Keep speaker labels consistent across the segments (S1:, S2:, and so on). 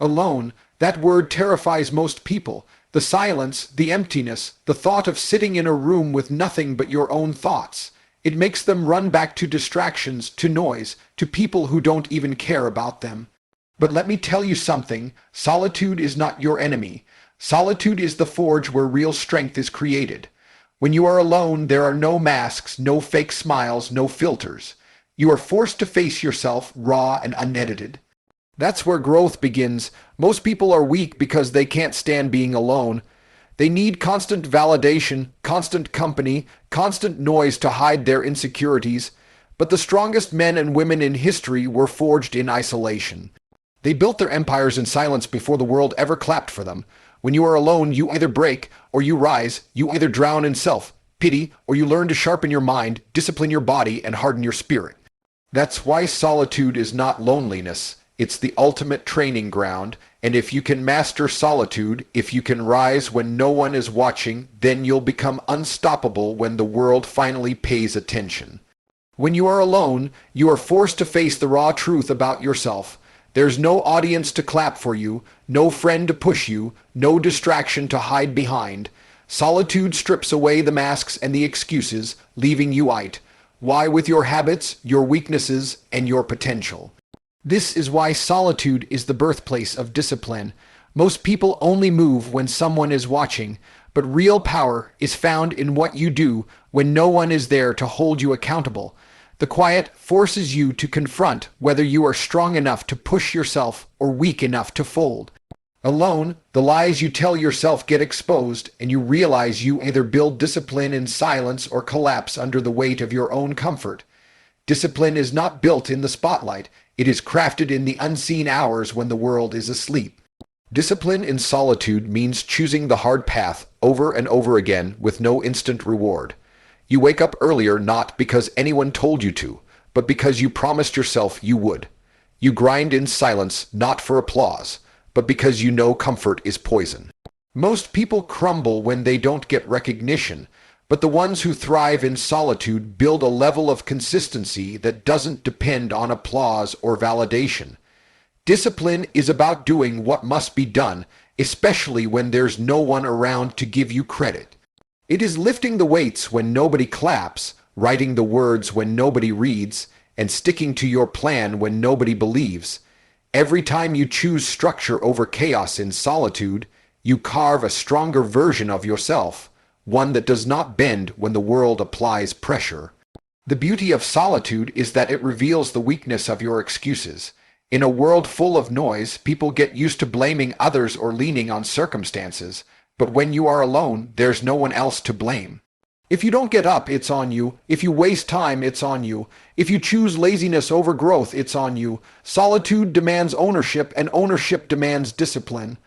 S1: Alone, that word terrifies most people. The silence, the emptiness, the thought of sitting in a room with nothing but your own thoughts. It makes them run back to distractions, to noise, to people who don't even care about them. But let me tell you something, solitude is not your enemy. Solitude is the forge where real strength is created. When you are alone, there are no masks, no fake smiles, no filters. You are forced to face yourself, raw and unedited. That's where growth begins. Most people are weak because they can't stand being alone. They need constant validation, constant company, constant noise to hide their insecurities. But the strongest men and women in history were forged in isolation. They built their empires in silence before the world ever clapped for them. When you are alone, you either break or you rise. You either drown in self-pity or you learn to sharpen your mind, discipline your body, and harden your spirit. That's why solitude is not loneliness. It's the ultimate training ground, and if you can master solitude, if you can rise when no one is watching, then you'll become unstoppable when the world finally pays attention. When you are alone, you are forced to face the raw truth about yourself. There's no audience to clap for you, no friend to push you, no distraction to hide behind. Solitude strips away the masks and the excuses, leaving you out. Why with your habits, your weaknesses, and your potential. This is why solitude is the birthplace of discipline. Most people only move when someone is watching, but real power is found in what you do when no one is there to hold you accountable. The quiet forces you to confront whether you are strong enough to push yourself or weak enough to fold. Alone, the lies you tell yourself get exposed, and you realize you either build discipline in silence or collapse under the weight of your own comfort. Discipline is not built in the spotlight. It is crafted in the unseen hours when the world is asleep. Discipline in solitude means choosing the hard path over and over again with no instant reward. You wake up earlier not because anyone told you to, but because you promised yourself you would. You grind in silence not for applause, but because you know comfort is poison. Most people crumble when they don't get recognition, but the ones who thrive in solitude build a level of consistency that doesn't depend on applause or validation. Discipline is about doing what must be done, especially when there's no one around to give you credit. It is lifting the weights when nobody claps, writing the words when nobody reads, and sticking to your plan when nobody believes. Every time you choose structure over chaos in solitude, you carve a stronger version of yourself, one that does not bend when the world applies pressure. The beauty of solitude is that it reveals the weakness of your excuses. In a world full of noise, people get used to blaming others or leaning on circumstances, but when you are alone, there's no one else to blame. If you don't get up, it's on you. If you waste time, it's on you. If you choose laziness over growth, it's on you. Solitude demands ownership, and ownership demands discipline.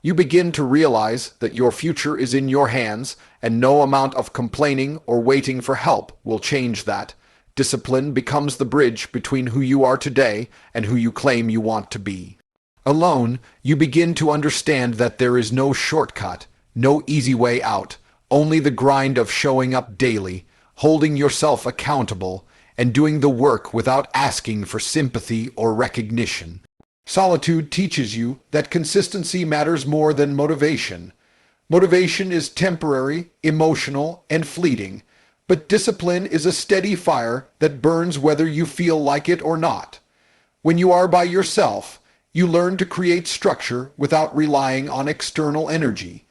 S1: You begin to realize that your future is in your hands, and no amount of complaining or waiting for help will change that. Discipline becomes the bridge between who you are today and who you claim you want to be. Alone, you begin to understand that there is no shortcut, no easy way out, only the grind of showing up daily, holding yourself accountable, and doing the work without asking for sympathy or recognition. Solitude teaches you that consistency matters more than motivation. Motivation is temporary, emotional, and fleeting, but discipline is a steady fire that burns whether you feel like it or not. When you are by yourself, you learn to create structure without relying on external energy.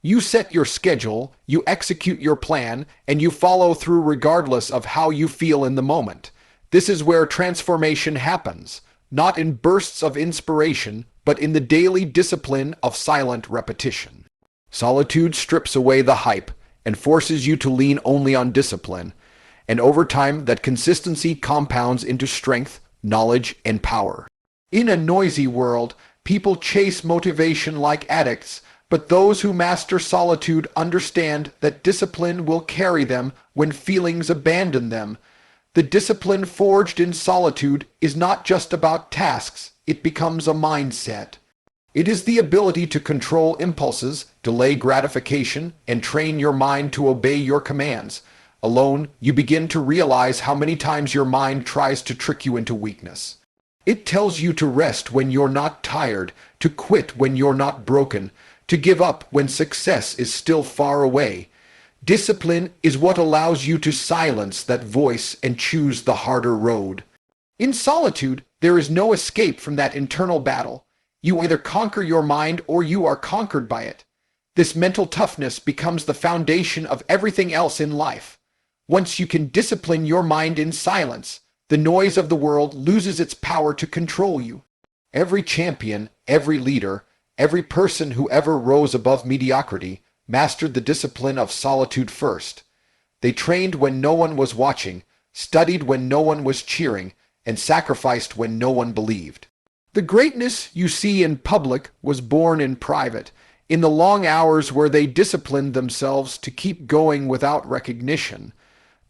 S1: You set your schedule, you execute your plan, and you follow through regardless of how you feel in the moment. This is where transformation happens. Not in bursts of inspiration, but in the daily discipline of silent repetition. Solitude strips away the hype and forces you to lean only on discipline, and over time that consistency compounds into strength, knowledge, and power. In a noisy world, people chase motivation like addicts, but those who master solitude understand that discipline will carry them when feelings abandon them. The discipline forged in solitude is not just about tasks, it becomes a mindset. It is the ability to control impulses, delay gratification, and train your mind to obey your commands. Alone, you begin to realize how many times your mind tries to trick you into weakness. It tells you to rest when you're not tired, to quit when you're not broken, to give up when success is still far away. Discipline is what allows you to silence that voice and choose the harder road. In solitude, there is no escape from that internal battle. You either conquer your mind or you are conquered by it. This mental toughness becomes the foundation of everything else in life. Once you can discipline your mind in silence, the noise of the world loses its power to control you. Every champion, every leader, every person who ever rose above mediocrity mastered the discipline of solitude first. They trained when no one was watching, studied when no one was cheering, and sacrificed when no one believed. The greatness you see in public was born in private, in the long hours where they disciplined themselves to keep going without recognition.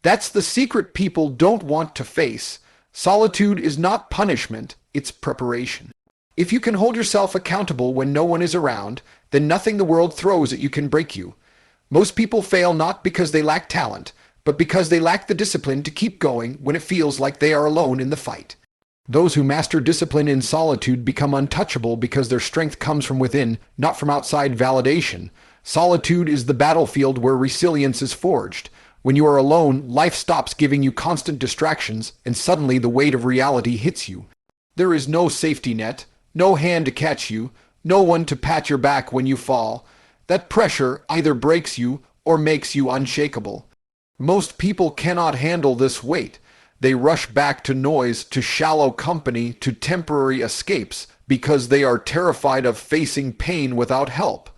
S1: That's the secret people don't want to face. Solitude is not punishment, it's preparation. If you can hold yourself accountable when no one is around, then nothing the world throws at you can break you. Most people fail not because they lack talent, but because they lack the discipline to keep going when it feels like they are alone in the fight. Those who master discipline in solitude become untouchable because their strength comes from within, not from outside validation. Solitude is the battlefield where resilience is forged. When you are alone, life stops giving you constant distractions, and suddenly the weight of reality hits you. There is no safety net, no hand to catch you, no one to pat your back when you fall. That pressure either breaks you or makes you unshakable. Most people cannot handle this weight. They rush back to noise, to shallow company, to temporary escapes, because they are terrified of facing pain without help.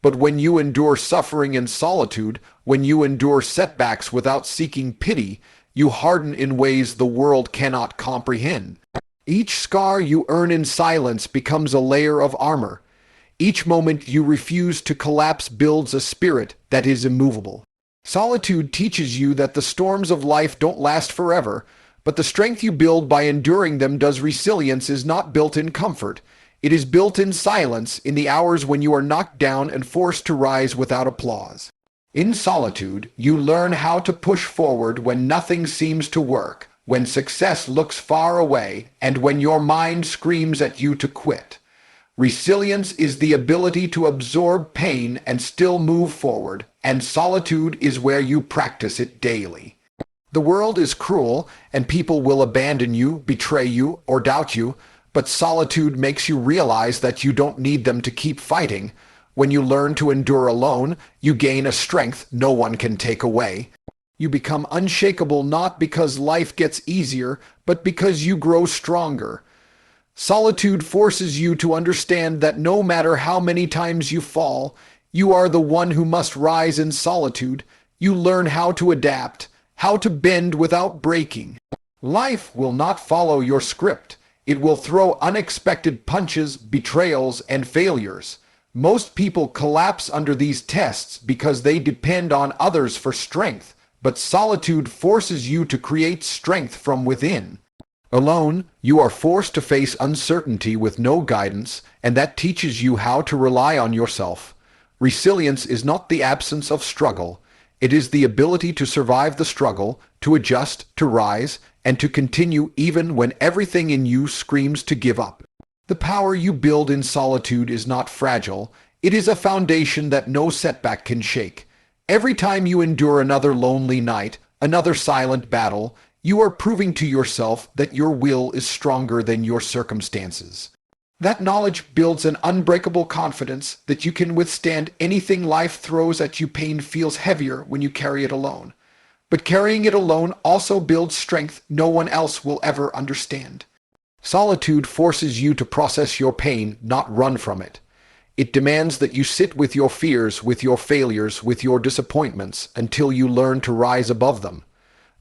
S1: But when you endure suffering in solitude, when you endure setbacks without seeking pity, you harden in ways the world cannot comprehend. Each scar you earn in silence becomes a layer of armor. Each moment you refuse to collapse builds a spirit that is immovable. Solitude teaches you that the storms of life don't last forever, but the strength you build by enduring them does. Resilience is not built in comfort. It is built in silence, in the hours when you are knocked down and forced to rise without applause. In solitude, you learn how to push forward when nothing seems to work, when success looks far away, and when your mind screams at you to quit. Resilience is the ability to absorb pain and still move forward, and solitude is where you practice it daily. The world is cruel, and people will abandon you, betray you, or doubt you, but solitude makes you realize that you don't need them to keep fighting. When you learn to endure alone, you gain a strength no one can take away. You become unshakable not because life gets easier, but because you grow stronger. Solitude forces you to understand that no matter how many times you fall, you are the one who must rise in solitude. You learn how to adapt, how to bend without breaking. Life will not follow your script. It will throw unexpected punches, betrayals, and failures. Most people collapse under these tests because they depend on others for strength, but solitude forces you to create strength from within. Alone, you are forced to face uncertainty with no guidance, and that teaches you how to rely on yourself. Resilience is not the absence of struggle. It is the ability to survive the struggle, to adjust, to rise, and to continue even when everything in you screams to give up. The power you build in solitude is not fragile. It is a foundation that no setback can shake. Every time you endure another lonely night, another silent battle, you are proving to yourself that your will is stronger than your circumstances. That knowledge builds an unbreakable confidence that you can withstand anything life throws at you. Pain feels heavier when you carry it alone. But carrying it alone also builds strength no one else will ever understand. Solitude forces you to process your pain, not run from it. It demands that you sit with your fears, with your failures, with your disappointments, until you learn to rise above them.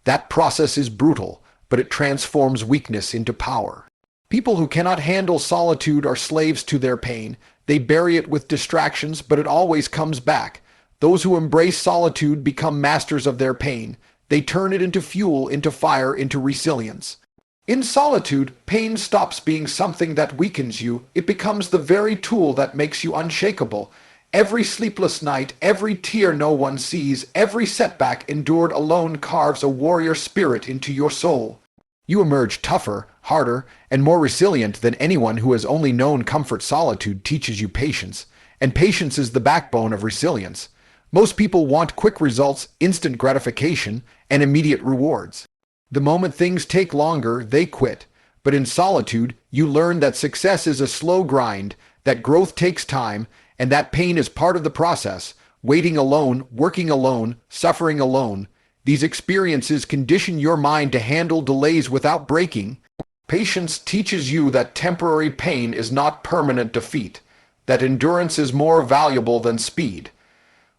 S1: That process is brutal, but it transforms weakness into power. People who cannot handle solitude are slaves to their pain. They bury it with distractions, but it always comes back. Those who embrace solitude become masters of their pain. They turn it into fuel, into fire, into resilience. In solitude, pain stops being something that weakens you. It becomes the very tool that makes you unshakable. Every sleepless night, every tear no one sees, every setback endured alone carves a warrior spirit into your soul. You emerge tougher, harder, and more resilient than anyone who has only known comfort. Solitude teaches you patience, and patience is the backbone of resilience. Most people want quick results, instant gratification, and immediate rewards. The moment things take longer, they quit. But in solitude, you learn that success is a slow grind, that growth takes time, and that pain is part of the process. Waiting alone, working alone, suffering alone. These experiences condition your mind to handle delays without breaking. Patience teaches you that temporary pain is not permanent defeat, that endurance is more valuable than speed.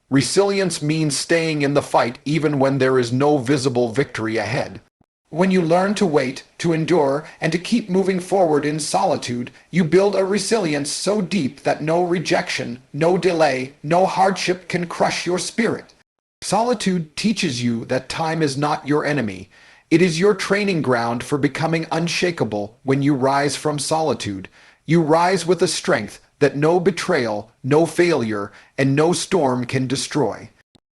S1: Resilience means staying in the fight even when there is no visible victory ahead. When you learn to wait, to endure, and to keep moving forward in solitude, you build a resilience so deep that no rejection, no delay, no hardship can crush your spirit. Solitude teaches you that time is not your enemy. It is your training ground for becoming unshakable. When you rise from solitude, you rise with a strength that no betrayal, no failure, and no storm can destroy.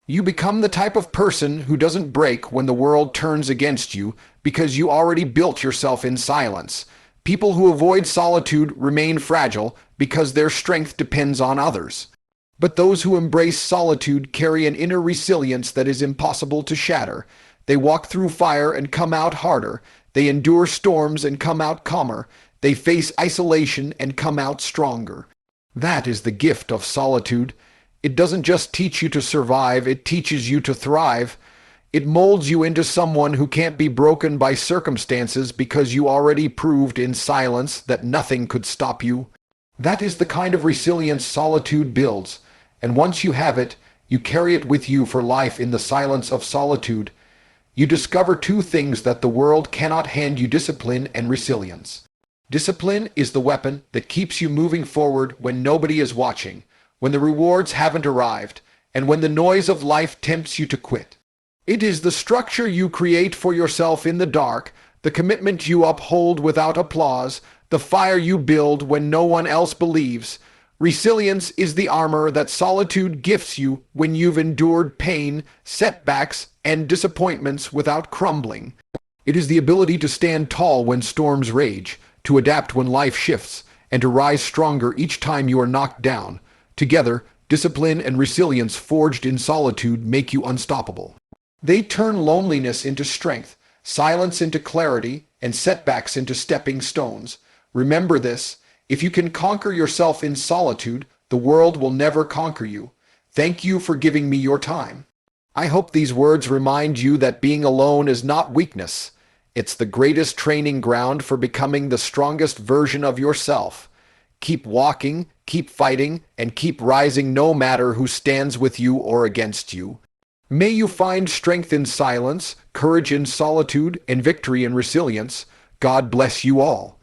S1: You become the type of person who doesn't break when the world turns against you because you already built yourself in silence. People who avoid solitude remain fragile because their strength depends on others. But those who embrace solitude carry an inner resilience that is impossible to shatter. They walk through fire and come out harder. They endure storms and come out calmer. They face isolation and come out stronger. That is the gift of solitude. It doesn't just teach you to survive, it teaches you to thrive. It molds you into someone who can't be broken by circumstances because you already proved in silence that nothing could stop you. That is the kind of resilience solitude builds, and once you have it, you carry it with you for life. In the silence of solitude, you discover two things that the world cannot hand you: discipline and resilience. Discipline is the weapon that keeps you moving forward when nobody is watching, when the rewards haven't arrived, and when the noise of life tempts you to quit. It is the structure you create for yourself in the dark, the commitment you uphold without applause, the fire you build when no one else believes. Resilience is the armor that solitude gifts you when you've endured pain, setbacks, and disappointments without crumbling. It is the ability to stand tall when storms rage, to adapt when life shifts, and to rise stronger each time you are knocked down. Together, discipline and resilience forged in solitude make you unstoppable. They turn loneliness into strength, silence into clarity, and setbacks into stepping stones. Remember this: if you can conquer yourself in solitude, the world will never conquer you. Thank you for giving me your time. I hope these words remind you that being alone is not weakness. It's the greatest training ground for becoming the strongest version of yourself. Keep walking, keep fighting, and keep rising no matter who stands with you or against you. May you find strength in silence, courage in solitude, and victory in resilience. God bless you all.